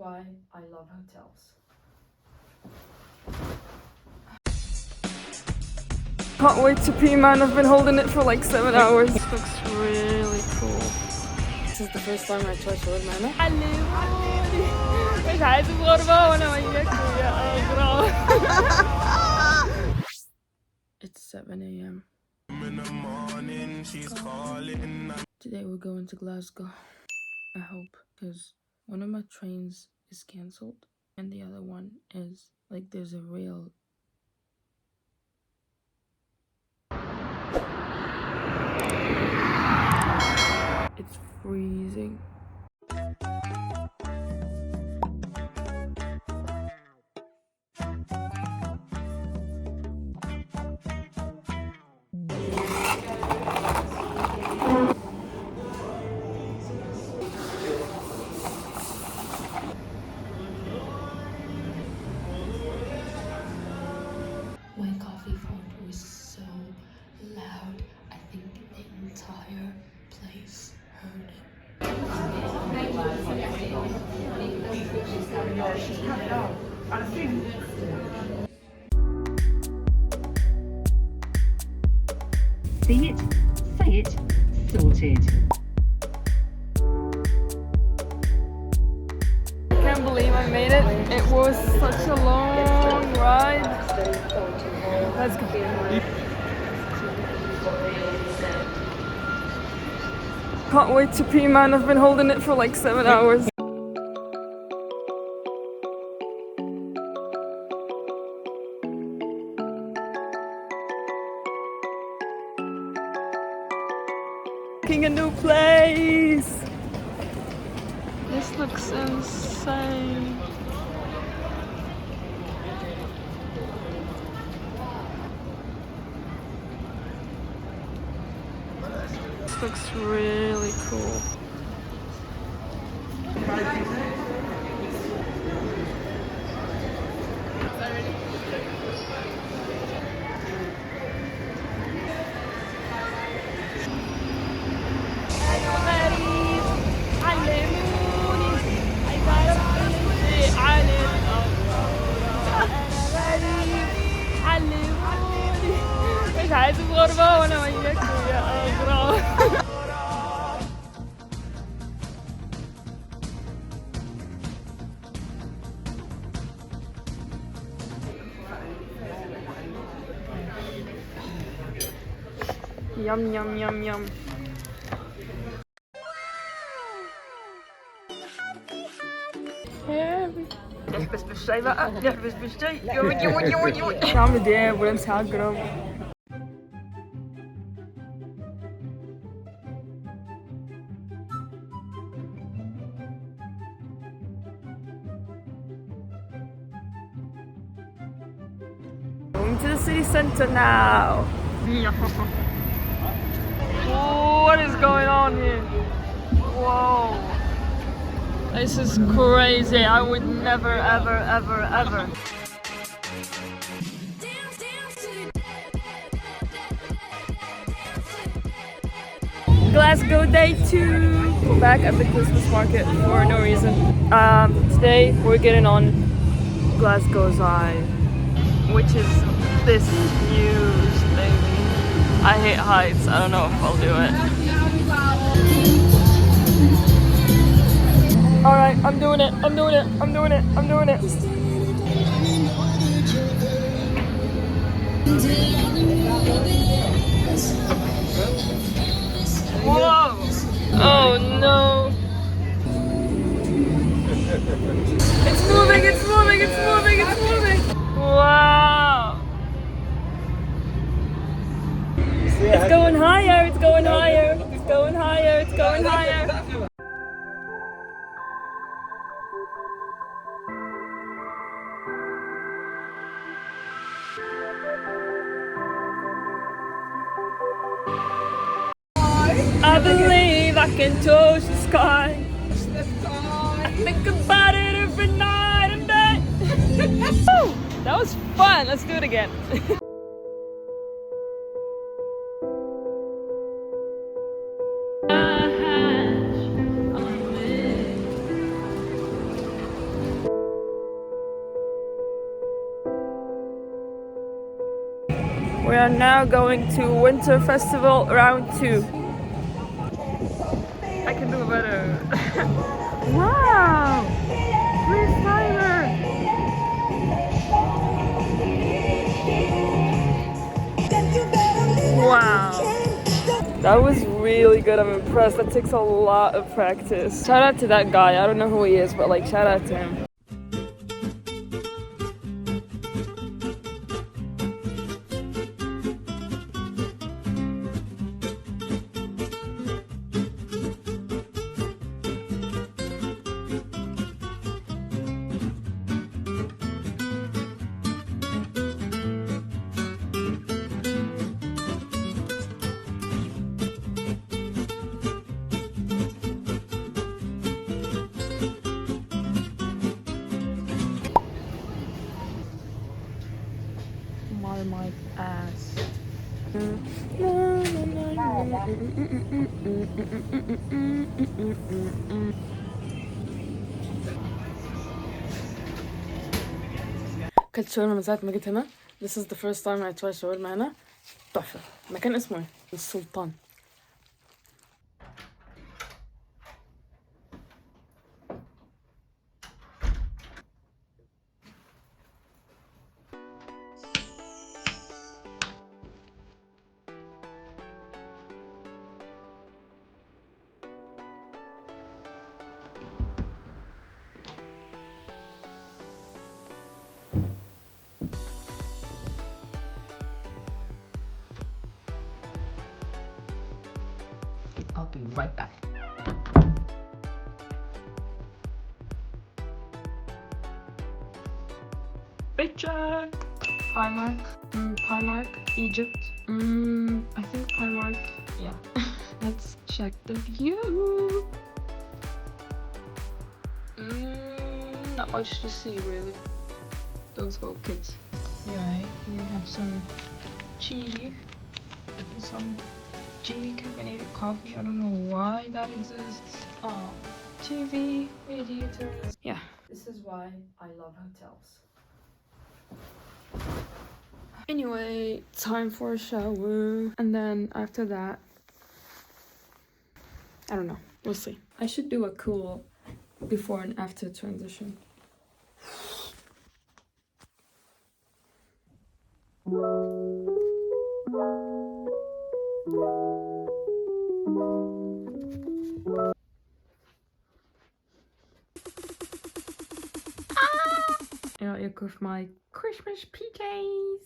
why I love hotels. Can't wait to pee, man. I've been holding it for like 7 hours. This looks really cool. This is the first time I touched wood, man. It's 7 a.m. Today we're going to Glasgow. I hope, because one of my trains is cancelled and the other one is like there's a real it's freezing. My coffee font was so loud, I think the entire place heard it. See it, say it, sorted. I can't believe I made it. It was such a long ride. Let's go. Can't wait to pee, man. I've been holding it for like 7 hours. A new place. This looks insane. This looks really cool. عايز الغربة وانا وياك يا أغراب. Yum yum yum yum. نحبس بالشاي بقى، نحبس بالشاي. نعمل دياب ونمسح على الجرام. Going to the city center now. What is going on here? Whoa. This is crazy. I would never, ever, ever, ever. Glasgow day 2. Back at the Christmas market for no reason. Today we're getting on Glasgow's Eye, which is this huge thing. I hate heights. I don't know if I'll do it. Alright, I'm doing it. I'm doing it. I'm doing it. I'm doing it. Whoa! Oh no! It's moving, it's moving, it's moving, it's moving! Wow! It's going higher, it's going higher, it's going higher, it's going higher. I believe I can touch the sky. I think about it every night and day. That was fun. Let's do it again. We are now going to Winter Festival round 2. I can do better. Wow! Where's Tyler? Wow. That was really good. I'm impressed. That takes a lot of practice. Shout out to that guy. I don't know who he is, but like shout out to him. My ass. كلت شاورما من ساعة ما جيت هنا. This is the first time I tried شاورما هنا. تحفة. مكان اسمه ايه؟ السلطان. I'll be right back. Picture! Primark. Primark. Egypt. I think Primark. Yeah. Let's check the view. Not much to see really. Those go kids. Yeah, we have some tea. Some tea carbonated coffee. I don't know why that exists. TV, radiators. Yeah. This is why I love hotels. Anyway, time for a shower. And then after that, I don't know. We'll see. I should do a cool before and after transition. With my Christmas PJs.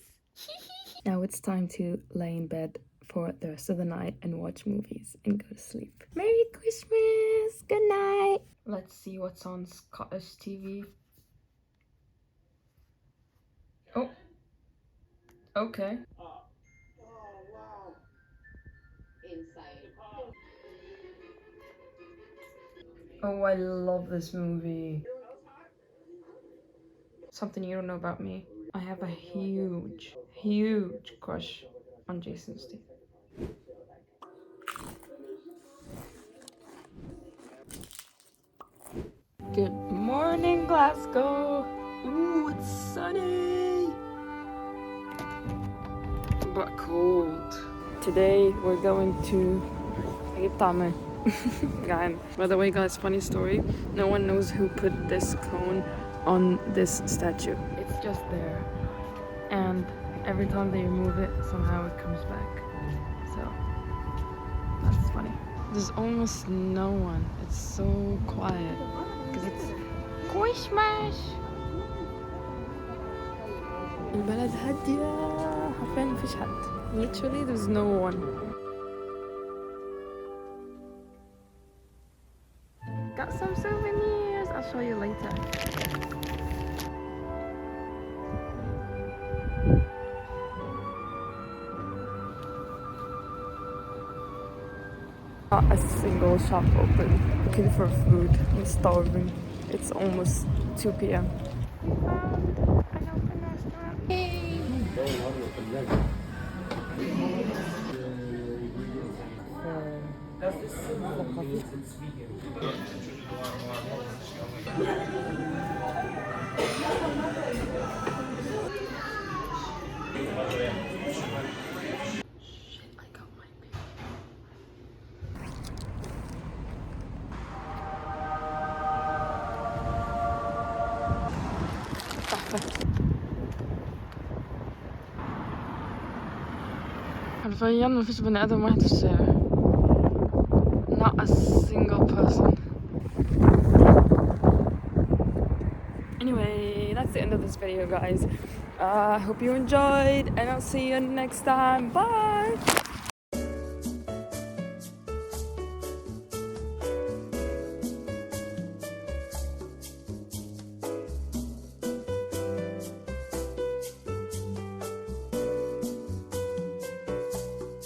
Now it's time to lay in bed for the rest of the night and watch movies and go to sleep. Merry Christmas! Good night! Let's see what's on Scottish TV. Oh. Okay. Oh wow. Inside. Oh, I love this movie. Something you don't know about me. I have a huge crush on Jason Statham. Good morning, Glasgow. Ooh, it's sunny, but cold. Today we're going to By the way, guys, funny story. No one knows who put this cone on this statue. It's just there, and every time they remove it, somehow it comes back. So that's funny. There's almost no one. It's so quiet because it's Christmas. البلد هادية حرفيا مفيش حد. Literally there's no one. Got some souvenirs. I'll show you later. Not a single shop open. Looking for food. I'm starving. It's almost 2 p.m. We found an open restaurant. Yay! perfekt. Det var jammer hvis det var wanted to say. Not a single person. Anyway, that's the end of this video, guys. Hope you enjoyed, and I'll see you next time. Bye!